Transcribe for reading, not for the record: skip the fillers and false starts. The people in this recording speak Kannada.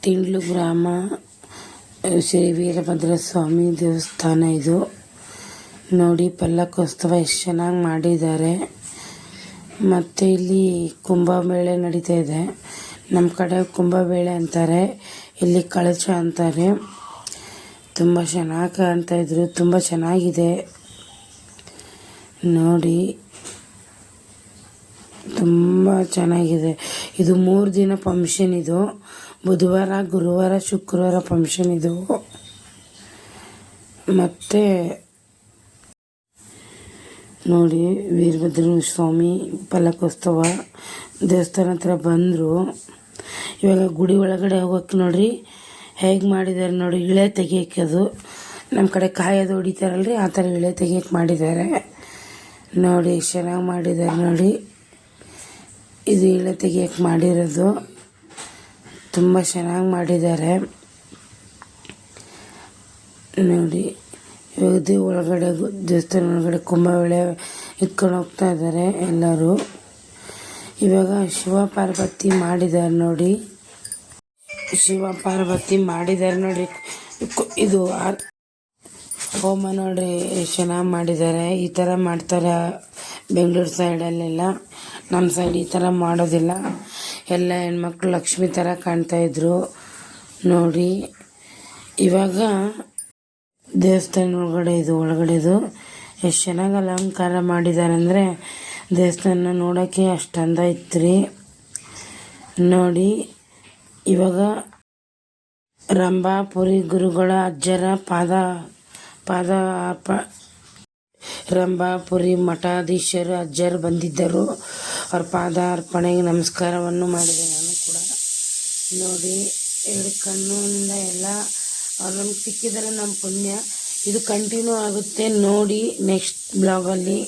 ತಿಂಡ್ಲು ಗ್ರಾಮ ಶ್ರೀ ವೀರಭದ್ರ ಸ್ವಾಮಿ ದೇವಸ್ಥಾನ ಇದು. ನೋಡಿ ಪಲ್ಲಕ್ಕೋತ್ಸವ ಎಷ್ಟು ಚೆನ್ನಾಗಿ ಮಾಡಿದ್ದಾರೆ. ಮತ್ತು ಇಲ್ಲಿ ಕುಂಭಮೇಳ ನಡೀತಾ ಇದೆ. ನಮ್ಮ ಕಡೆ ಕುಂಭಮೇಳ ಅಂತಾರೆ, ಇಲ್ಲಿ ಕಳಶ ಅಂತಾರೆ. ತುಂಬ ಚೆನ್ನಾಗಿ ಕಾಣ್ತಾ ಇದ್ರು, ತುಂಬ ಚೆನ್ನಾಗಿದೆ ನೋಡಿ, ತುಂಬ ಚೆನ್ನಾಗಿದೆ. ಇದು 3 ದಿನ ಫಂಕ್ಷನ್. ಇದು ಬುಧವಾರ, ಗುರುವಾರ, ಶುಕ್ರವಾರ ಫಂಕ್ಷನ್ ಇದು. ಮತ್ತು ನೋಡಿ ವೀರಭದ್ರ ಸ್ವಾಮಿ ಪಲ್ಲಕ್ಕೋತ್ಸವ ದೇವಸ್ಥಾನ ಹತ್ರ ಬಂದರು. ಇವಾಗ ಗುಡಿ ಒಳಗಡೆ ಹೋಗೋಕ್ಕೆ ನೋಡ್ರಿ ಹೇಗೆ ಮಾಡಿದ್ದಾರೆ ನೋಡಿ, ಇಳೆ ತೆಗಿಯೋಕ್ಕೆ. ಅದು ನಮ್ಮ ಕಡೆ ಕಾಯೋದು ಹೊಡಿತಾರಲ್ರಿ, ಆ ಥರ ಇಳೆ ತೆಗಿಯೋಕ್ಕೆ ಮಾಡಿದ್ದಾರೆ ನೋಡಿ. ಚೆನ್ನಾಗಿ ಮಾಡಿದ್ದಾರೆ ನೋಡಿ. ಇದು ಇಳೆ ತೆಗಿಯೋಕ್ಕೆ ಮಾಡಿರೋದು, ತುಂಬ ಚೆನ್ನಾಗಿ ಮಾಡಿದ್ದಾರೆ ನೋಡಿ. ಇದು ಒಳಗಡೆ ದೇವಸ್ಥಾನ ಒಳಗಡೆ ಕುಂಭಮೇಳ ಇಟ್ಕೊಂಡು ಹೋಗ್ತಾ ಇದ್ದಾರೆ ಎಲ್ಲರೂ. ಇವಾಗ ಶಿವ ಪಾರ್ವತಿ ಮಾಡಿದ್ದಾರೆ ನೋಡಿ, ಶಿವ ಪಾರ್ವತಿ ಮಾಡಿದ್ದಾರೆ ನೋಡಿ. ಇದು ಹೋಮ ನೋಡ್ರಿ ಎಷ್ಟು ಚೆನ್ನಾಗಿ ಮಾಡಿದ್ದಾರೆ. ಈ ಥರ ಮಾಡ್ತಾರೆ ಬೆಂಗಳೂರು ಸೈಡಲ್ಲೆಲ್ಲ. ನಮ್ಮ ಸೈಡ್ ಈ ಥರ ಮಾಡೋದಿಲ್ಲ. ಎಲ್ಲ ಹೆಣ್ಮಕ್ಳು ಲಕ್ಷ್ಮಿ ಥರ ಕಾಣ್ತಾಯಿದ್ರು ನೋಡಿ. ಇವಾಗ ದೇವಸ್ಥಾನ ಒಳಗಡೆದು ಎಷ್ಟು ಚೆನ್ನಾಗಿ ಅಲಂಕಾರ ಮಾಡಿದ್ದಾರೆ ಅಂದರೆ ದೇವಸ್ಥಾನ ನೋಡೋಕ್ಕೆ ಅಷ್ಟು ಅಂದ ಇತ್ತು ನೋಡಿ. ಇವಾಗ ರಂಭಾಪುರಿ ಗುರುಗಳ ಅಜ್ಜರ ರಂಭಾಪುರಿ ಮಠಾಧೀಶರು ಅಜ್ಜರು ಬಂದಿದ್ದರು. ಅವ್ರ ಪಾದಾರ್ಪಣೆಗೆ ನಮಸ್ಕಾರವನ್ನು ಮಾಡಿದೆ ನಾನು ಕೂಡ ನೋಡಿ. 2 ಕಣ್ಣಿಂದ ಎಲ್ಲ ಅವ್ರು ನಮ್ಗೆ ಸಿಕ್ಕಿದರೆ ನಮ್ಮ ಪುಣ್ಯ. ಇದು ಕಂಟಿನ್ಯೂ ಆಗುತ್ತೆ ನೋಡಿ ನೆಕ್ಸ್ಟ್ ಬ್ಲಾಗಲ್ಲಿ.